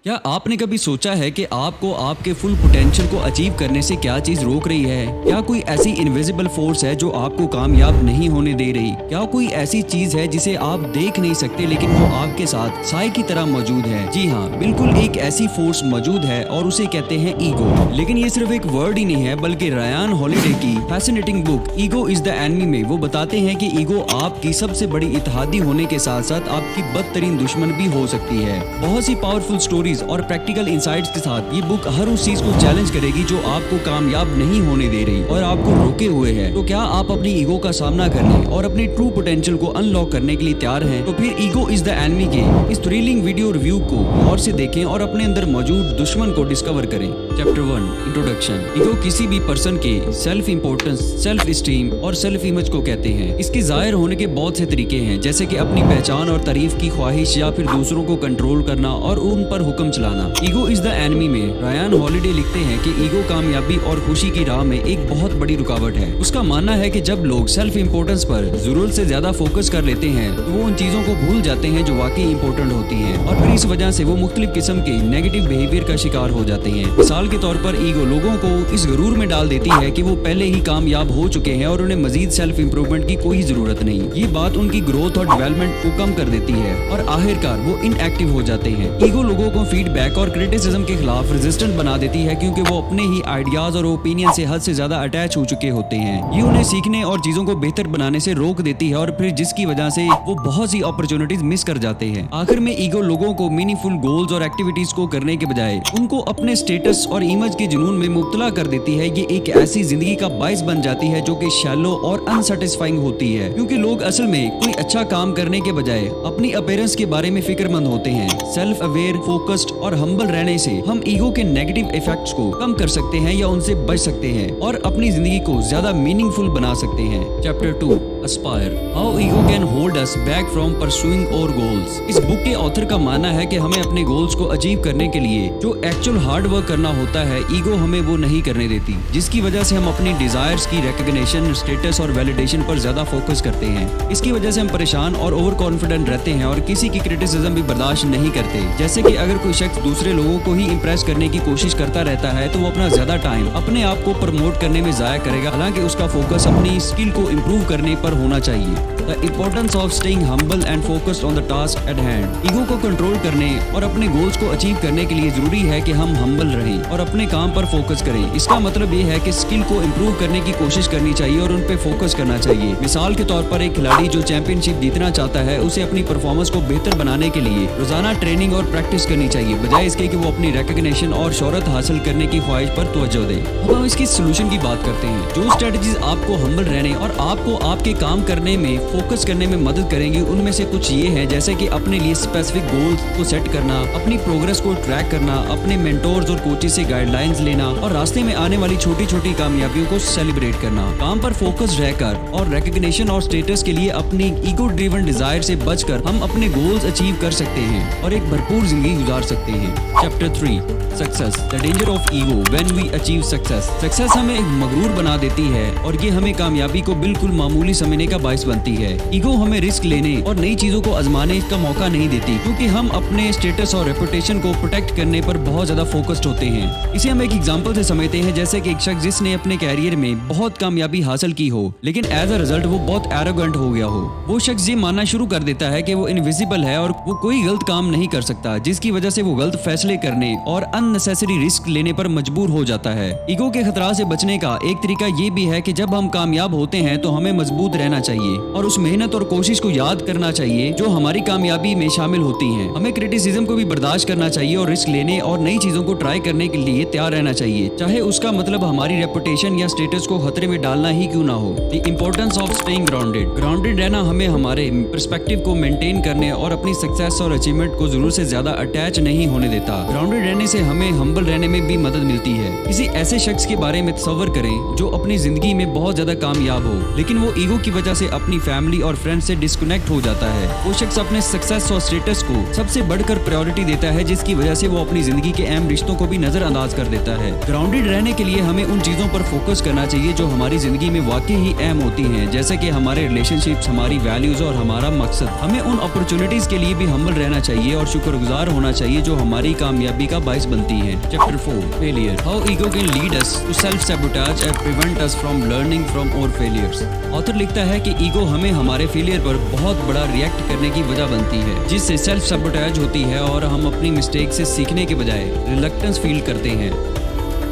क्या आपने कभी सोचा है कि आपको आपके फुल पोटेंशियल को अचीव करने से क्या चीज रोक रही है? क्या कोई ऐसी इनविजिबल फोर्स है जो आपको कामयाब नहीं होने दे रही? क्या कोई ऐसी चीज है जिसे आप देख नहीं सकते लेकिन वो आपके साथ साए की तरह मौजूद है? जी हाँ, बिल्कुल एक ऐसी फोर्स मौजूद है और उसे कहते हैं ईगो। लेकिन ये सिर्फ एक वर्ड ही नहीं है, बल्कि रायन हॉलिडे की fascinating book ego is the enemy में वो बताते हैं कि ईगो आपकी सबसे बड़ी इत्तेहादी होने के साथ साथ आपकी बदतरीन दुश्मन भी हो सकती है। बहुत सी पावरफुल स्टोरी और प्रैक्टिकल इंसाइट्स के साथ ये बुक हर उस चीज को चैलेंज करेगी जो आपको कामयाब नहीं होने दे रही और आपको रोके हुए है। तो क्या आप अपनी ईगो का सामना करने और अपनी ट्रू पोटेंशियल को अनलॉक करने के लिए तैयार हैं? तो फिर ईगो इज द एनिमी के इस थ्रिलिंग वीडियो रिव्यू को गौर से देखें और अपने अंदर मौजूद दुश्मन को डिस्कवर करें। Chapter 1 introduction. ईगो किसी भी पर्सन के सेल्फ इंपोर्टेंस, सेल्फ स्टीम और सेल्फ इमेज को कहते हैं। इसके जाहिर होने के बहुत से तरीके हैं, जैसे कि अपनी पहचान और तारीफ की ख्वाहिश या फिर दूसरों को कंट्रोल करना और उन पर हुक्म चलाना। ईगो इज द एनिमी में रायन हॉलिडे लिखते हैं कि ईगो कामयाबी और खुशी की राह में एक बहुत बड़ी रुकावट है। उसका मानना है कि जब लोग सेल्फ इंपोर्टेंस पर जरूरत से ज्यादा फोकस कर लेते हैं तो वो उन चीजों को भूल जाते हैं जो वाकई इंपॉर्टेंट होती हैं और फिर इस वजह से वो मुख्तलिफ किस्म के नेगेटिव बिहेवियर का शिकार हो जाते हैं। मिसाल के तौर पर ईगो लोगों को इस गरूर में डाल देती है कि वो पहले ही कामयाब हो चुके हैं और उन्हें मजीद सेल्फ इंप्रूवमेंट की कोई जरूरत नहीं। ये बात उनकी ग्रोथ और डेवलपमेंट को कम कर देती है और आखिरकार वो इनएक्टिव हो जाते हैं। ईगो लोगों को फीडबैक और क्रिटिसिज्म के खिलाफ रेजिस्टेंट बना देती है क्योंकि वो अपने ही आइडियाज और ओपिनियन से हद से ज्यादा अटैच हो चुके होते हैं। ये उन्हें सीखने और चीजों को बेहतर बनाने से रोक देती है और फिर जिसकी वजह से वो बहुत सी अपॉर्चुनिटीज मिस कर जाते हैं। आखिर में ईगो लोगों को मीनिंगफुल गोल्स और एक्टिविटीज को करने के बजाय उनको अपने स्टेटस और इमेज के जुनून में मुब्तला कर देती है। ये एक ऐसी जिंदगी का बाइस बन जाती है जो कि शैलो और अनसेटिस्फाइंग होती है, क्योंकि लोग असल में कोई अच्छा काम करने के बजाय अपनी अपीयरेंस के बारे में फिक्रमंद होते हैं। सेल्फ अवेयर, फोकस्ड और हम्बल रहने से हम ईगो के नेगेटिव इफेक्ट्स को कम कर सकते हैं या उनसे बच सकते हैं और अपनी जिंदगी को ज्यादा मीनिंगफुल बना सकते हैं। Chapter 2 aspire, how ego can hold us back from pursuing our goals. इस बुक के ऑथर का मानना है कि हमें अपने गोल्स को अचीव करने के लिए जो एक्चुअल हार्ड वर्क करना होता है, ईगो हमें वो नहीं करने देती, जिसकी वजह से हम अपनी डिजायर्स की रिकॉग्निशन, स्टेटस और वैलिडेशन पर ज्यादा फोकस करते हैं। इसकी वजह से हम परेशान और ओवर कॉन्फिडेंट रहते हैं और किसी की क्रिटिसिज्म भी बर्दाश्त नहीं करते। जैसे कि अगर कोई शख्स दूसरे लोगों को ही इंप्रेस करने की कोशिश करता रहता है तो वो अपना ज्यादा टाइम अपने आप को प्रमोट करने में जाया करेगा, हालांकि उसका फोकस अपनी स्किल को इम्प्रूव करने पर होना चाहिए। The importance of staying humble and focused on the task at hand. Ego को कंट्रोल करने और अपने गोल्स को अचीव करने के लिए जरूरी है कि हम हम्बल रहें और अपने काम पर फोकस करें। इसका मतलब ये है कि स्किल को इम्प्रूव करने की कोशिश करनी चाहिए और उन पे फोकस करना चाहिए। मिसाल के तौर पर एक खिलाड़ी जो चैंपियनशिप जीतना चाहता है, उसे अपनी परफॉर्मेंस को बेहतर बनाने के लिए रोजाना ट्रेनिंग और प्रैक्टिस करनी चाहिए, बजाय इसके कि वो अपनी रिकॉग्निशन और शोहरत हासिल करने की ख्वाहिश पर तवज्जो दे। अब हम इसकी सोल्यूशन की बात करते हैं। जो स्ट्रेटजीज आपको हम्बल रहने और आपको आपके काम करने में फोकस करने में मदद करेंगी, उनमें से कुछ ये हैं, जैसे कि अपने लिए स्पेसिफिक गोल्स को सेट करना, अपनी प्रोग्रेस को ट्रैक करना, अपने मेंटोर्स और कोचेस से गाइडलाइंस लेना और रास्ते में आने वाली छोटी छोटी कामयाबियों को सेलिब्रेट करना। काम पर फोकस रहकर और रिकॉग्निशन और स्टेटस के लिए अपनी ईगो ड्रिवन डिजायर से बचकर हम अपने गोल्स अचीव कर सकते हैं और एक भरपूर जिंदगी गुजार सकते हैं। Chapter 3 success, the danger of ego when we achieve success. Success हमें एक मगरूर बना देती है और ये हमें कामयाबी को बिल्कुल मामूली समझने का बाइस बनती है। ईगो हमें रिस्क लेने और नई चीजों को आजमाने का मौका नहीं देती, क्योंकि हम अपने स्टेटस और रेपुटेशन को प्रोटेक्ट करने पर बहुत ज्यादा फोकस्ड होते हैं। इसे हम एक एग्जांपल से समझते हैं, जैसे कि एक शख्स जिसने अपने कैरियर में बहुत कामयाबी हासिल की हो, लेकिन एज अ रिजल्ट वो बहुत एरोगेंट हो गया हो। वो शख्स ये मानना शुरू कर देता है कि वो इनविजिबल है और वो कोई गलत काम नहीं कर सकता, जिसकी वजह से वो गलत फैसले करने और अननेसेसरी रिस्क लेने पर मजबूर हो जाता है। ईगो के खतरा से बचने का एक तरीका ये भी है कि जब हम कामयाब होते हैं तो हमें मजबूत रहना चाहिए और उस मेहनत और कोशिश को याद करना चाहिए जो हमारी कामयाबी में शामिल होती हैं। हमें क्रिटिसिज्म को भी बर्दाश्त करना चाहिए और रिस्क लेने और नई चीजों को ट्राई करने के लिए तैयार रहना चाहिए, चाहे उसका मतलब हमारी रेपुटेशन या स्टेटस को खतरे में डालना ही क्यों ना हो। The importance of staying grounded, grounded रहना हमें हमारे पर्सपेक्टिव को मेंटेन करने और अपनी सक्सेस और अचीवमेंट को जरूर से ज्यादा अटैच नहीं होने देता। ग्राउंडेड रहने से हमें हम्बल रहने में भी मदद मिलती है। किसी ऐसे शख्स के बारे में तसव्वुर करें जो अपनी जिंदगी में बहुत ज्यादा कामयाब हो, लेकिन वो ईगो की वजह से अपनी फैमिली और फ्रेंड्स से डिस्कनेक्ट हो जाता है। वो शख्स अपने सक्सेस और स्टेटस को सबसे बढ़कर प्रायोरिटी देता है, जिसकी वजह से वो अपनी जिंदगी के अहम रिश्तों को भी नजरअंदाज कर देता है। ग्राउंडेड रहने के लिए हमें उन चीजों पर फोकस करना चाहिए जो हमारी जिंदगी में वाकई ही अहम होती हैं, जैसे कि हमारे रिलेशनशिप्स, हमारी वैल्यूज और हमारा मकसद। हमें उन अपॉर्चुनिटीज के लिए भी हम्बल रहना चाहिए और शुक्रगुजार होना चाहिए चाहिए जो हमारी कामयाबी का बाइस बनती हैं। Chapter 4 failure, how ego can lead us to self sabotage and prevent us from learning from our failures. Author लिखता है कि ईगो हमें हमारे फेलियर पर बहुत बड़ा रिएक्ट करने की वजह बनती है, जिससे सेल्फ सैबोटेज होती है और हम अपनी मिस्टेक से सीखने के बजाय रिलक्टेंस फील करते हैं।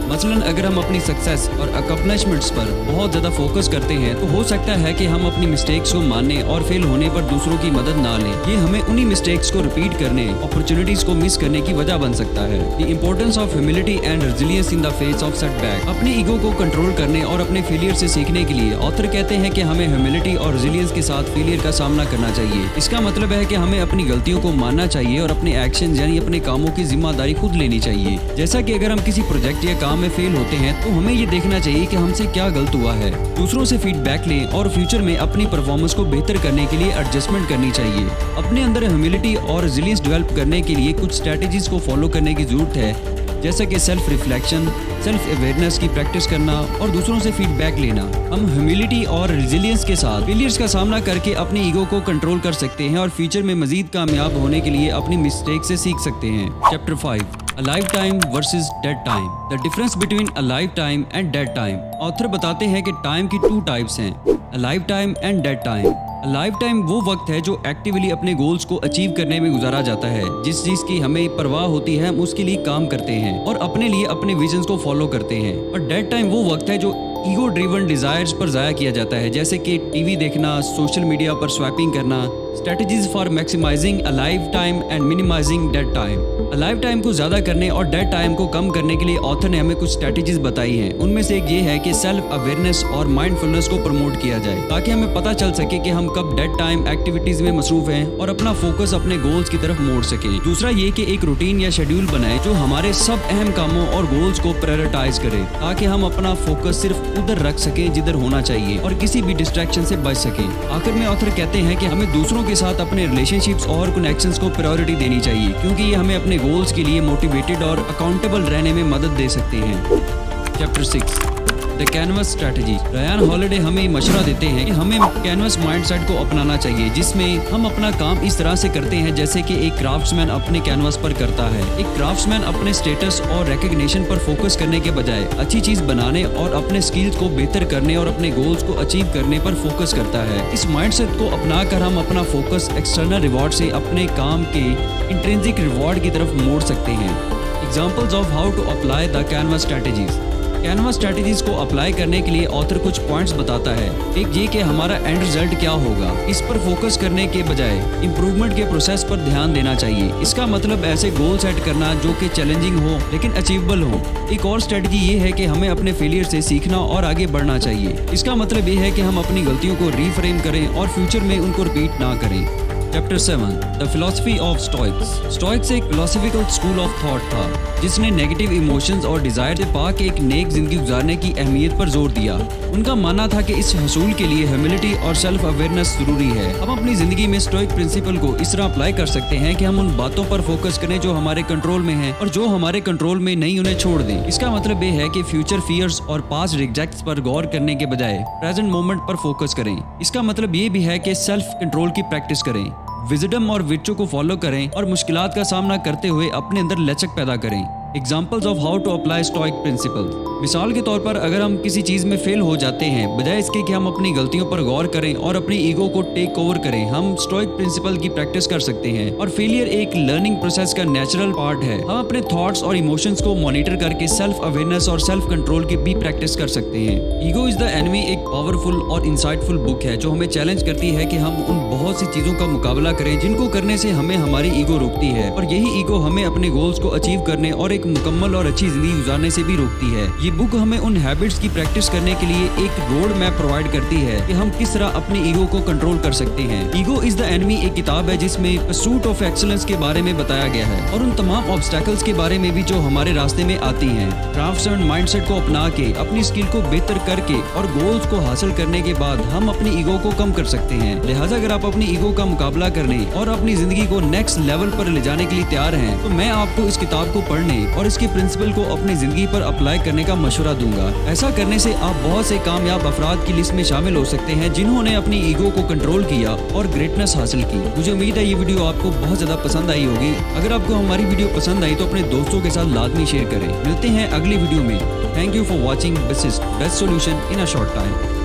मसलन अगर हम अपनी सक्सेस और अकम्पलिशमेंट्स पर बहुत ज़्यादा फोकस करते हैं तो हो सकता है कि हम अपनी मिस्टेक्स को मानने और फेल होने पर दूसरों की मदद ना लें। ये हमें उन्हीं मिस्टेक्स को रिपीट करने, अपॉर्चुनिटीज को मिस करने की वजह बन सकता है। The importance of humility and resilience in the face of setback. अपने ईगो को कंट्रोल करने और अपने फेलियर से सीखने के लिए ऑथर कहते हैं कि हमें ह्यूमिलिटी और रेजिलियंस के साथ फेलियर का सामना करना चाहिए। इसका मतलब है कि हमें अपनी गलतियों को मानना चाहिए और अपने एक्शन यानी अपने कामों की जिम्मेदारी खुद लेनी चाहिए। जैसा कि अगर हम किसी प्रोजेक्ट या काम में फेल होते हैं तो हमें ये देखना चाहिए कि हमसे क्या गलत हुआ है, दूसरों से फीडबैक लें और फ्यूचर में अपनी परफॉर्मेंस को बेहतर करने के लिए एडजस्टमेंट करनी चाहिए। अपने अंदर ह्यूमिलिटी और रेजिलियंस डेवलप करने के लिए कुछ स्ट्रेटजीज को फॉलो करने की जरूरत है, जैसा कि सेल्फ रिफ्लेक्शन, सेल्फ अवेयरनेस की प्रैक्टिस करना और दूसरों से फीडबैक लेना। हम ह्यूमिलिटी और रेजिलियंस के साथ फेलियर्स का सामना करके अपनी ईगो को कंट्रोल कर सकते हैं और फ्यूचर में मजीद कामयाब होने के लिए अपनी मिस्टेक से सीख सकते हैं। Chapter 5 A lifetime versus dead time. The difference between a lifetime and dead time. Author बताते हैं कि टाइम की 2 टाइप्स हैं, a lifetime and dead time. A lifetime वो वक्त है जो एक्टिवली अपने गोल्स को अचीव करने में गुजारा जाता है। जिस चीज की हमें परवाह होती है हम उसके लिए काम करते हैं और अपने लिए अपने विजन्स को फॉलो करते हैं। और डेड टाइम वो वक्त है जो ईगो ड्रिवन डिजायर्स पर जाया किया जाता है, जैसे कि टीवी देखना, सोशल मीडिया पर स्वैपिंग करना। Strategies for maximising a lifetime and minimising dead time. A lifetime को ज्यादा करने और डेड टाइम को कम करने के लिए ऑथर ने हमें कुछ स्ट्रेटजीज बताई हैं। उनमें से एक ये है कि सेल्फ अवेयरनेस और माइंडफुलनेस को प्रमोट किया जाए ताकि हमें पता चल सके कि हम कब डेड टाइम एक्टिविटीज में मसरूफ हैं और अपना फोकस अपने गोल्स की तरफ मोड़ सके। दूसरा ये कि एक रूटीन या शेड्यूल बनाए जो हमारे सब अहम कामों और गोल्स को प्रायोरिटाइज करे ताकि हम अपना फोकस सिर्फ उधर रख सकें जिधर होना चाहिए और किसी भी डिस्ट्रैक्शन से बच सकें। आखिर में ऑथर कहते हैं कि हमें दूसरों के साथ अपने रिलेशनशिप्स और कनेक्शंस को प्रायोरिटी देनी चाहिए क्योंकि ये हमें अपने गोल्स के लिए मोटिवेटेड और अकाउंटेबल रहने में मदद दे सकते हैं। Chapter 6 the canvas strategy. Ryan holiday हमें मशवरा देते हैं कि हमें कैनवस माइंडसेट को अपनाना चाहिए जिसमें हम अपना काम इस तरह से करते हैं जैसे कि एक क्राफ्ट्समैन अपने कैनवस पर करता है। एक क्राफ्ट्समैन अपने स्टेटस और रिकग्निशन पर फोकस करने के बजाय अच्छी चीज बनाने और अपने स्किल्स को बेहतर करने और अपने गोल्स को अचीव करने पर फोकस करता है। इस माइंडसेट को अपनाकर हम अपना फोकस एक्सटर्नल रिवॉर्ड से अपने काम के इंट्रिंसिक रिवॉर्ड की तरफ मोड़ सकते हैं। Examples of how to apply the canvas strategies. Canvas strategies को अप्लाई करने के लिए ऑथर कुछ पॉइंट्स बताता है। एक ये कि हमारा एंड रिजल्ट क्या होगा, इस पर फोकस करने के बजाय इंप्रूवमेंट के प्रोसेस पर ध्यान देना चाहिए। इसका मतलब ऐसे गोल सेट करना जो कि चैलेंजिंग हो लेकिन अचीवेबल हो। एक और स्ट्रेटजी ये है कि हमें अपने फेलियर से सीखना और आगे बढ़ना चाहिए। इसका मतलब ये है कि हम अपनी गलतियों को रीफ्रेम करें और फ्यूचर में उनको रिपीट ना करें। Chapter 7 the philosophy of Stoics. Stoics एक फिलोसफिकल स्कूल ऑफ थॉट था जिसने नेगेटिव इमोशंस और डिजायर से पाक एक नेक जिंदगी गुजारने की अहमियत पर जोर दिया। उनका मानना था कि इस हसूल के लिए ह्यूमिलिटी और सेल्फ अवेयरनेस जरूरी है। हम अपनी जिंदगी में स्टोइक प्रिंसिपल को इस तरह अप्लाई कर सकते हैं कि हम उन बातों पर फोकस करें जो हमारे कंट्रोल में हैं और जो हमारे कंट्रोल में नहीं उन्हें छोड़ दें। इसका मतलब ये है कि फ्यूचर फियर्स और पास्ट रिजेक्ट्स पर गौर करने के बजाय प्रेजेंट मोमेंट पर फोकस करें। इसका मतलब ये भी है कि सेल्फ कंट्रोल की प्रैक्टिस करें, विजडम और विचो को फॉलो करें और मुश्किलात का सामना करते हुए अपने अंदर लचक पैदा करें। Examples of how to apply stoic principle. मिसाल के तौर पर अगर हम किसी चीज में फेल हो जाते हैं, बजाय इसके कि हम अपनी गलतियों पर गौर करें और अपनी ईगो को टेक ओवर करें, हम स्टोइक प्रिंसिपल की प्रैक्टिस कर सकते हैं। और फेलियर एक लर्निंग प्रोसेस का नेचुरल पार्ट है। हम अपने थॉट्स और इमोशंस को मॉनिटर करके सेल्फ अवेयरनेस और सेल्फ कंट्रोल की भी प्रैक्टिस कर सकते हैं। ईगो इज द एनिमी एक पावरफुल और इंसाइटफुल बुक है जो हमें चैलेंज करती है कि हम उन बहुत सी चीजों का मुकाबला करें जिनको करने से हमें हमारी ईगो रोकती है और यही ईगो हमें अपने गोल्स को अचीव करने और एक मुकम्मल और अच्छी जिंदगी गुजारने से भी रोकती है। ये बुक हमें उन हैबिट्स की प्रैक्टिस करने के लिए एक रोड मैप प्रोवाइड करती है कि हम किस तरह अपनी ईगो को कंट्रोल कर सकते हैं। ईगो इज द एनिमी एक किताब है जिसमें परसूट ऑफ एक्सीलेंस के बारे में बताया गया है और उन तमाम ऑब्स्टेकल्स के बारे में भी जो हमारे रास्ते में आती हैं। क्राफ्ट्समैन माइंडसेट को अपना के अपनी स्किल को बेहतर करके और गोल्स को हासिल करने के बाद हम अपनी ईगो को कम कर सकते हैं। लिहाजा अगर आप अपनी ईगो का मुकाबला करने और अपनी जिंदगी को नेक्स्ट लेवल पर ले जाने के लिए तैयार हैं तो मैं आपको इस किताब को पढ़ने, और इसके प्रिंसिपल को अपनी जिंदगी पर अप्लाई करने का मशवरा दूंगा। ऐसा करने से आप बहुत से कामयाब अफराद की लिस्ट में शामिल हो सकते हैं जिन्होंने अपनी ईगो को कंट्रोल किया और ग्रेटनेस हासिल की। मुझे उम्मीद है ये वीडियो आपको बहुत ज्यादा पसंद आई होगी। अगर आपको हमारी वीडियो पसंद आई तो अपने दोस्तों के साथ लाजमी शेयर करें। मिलते हैं अगली वीडियो में। Thank you for watching. This is best solution in a short time.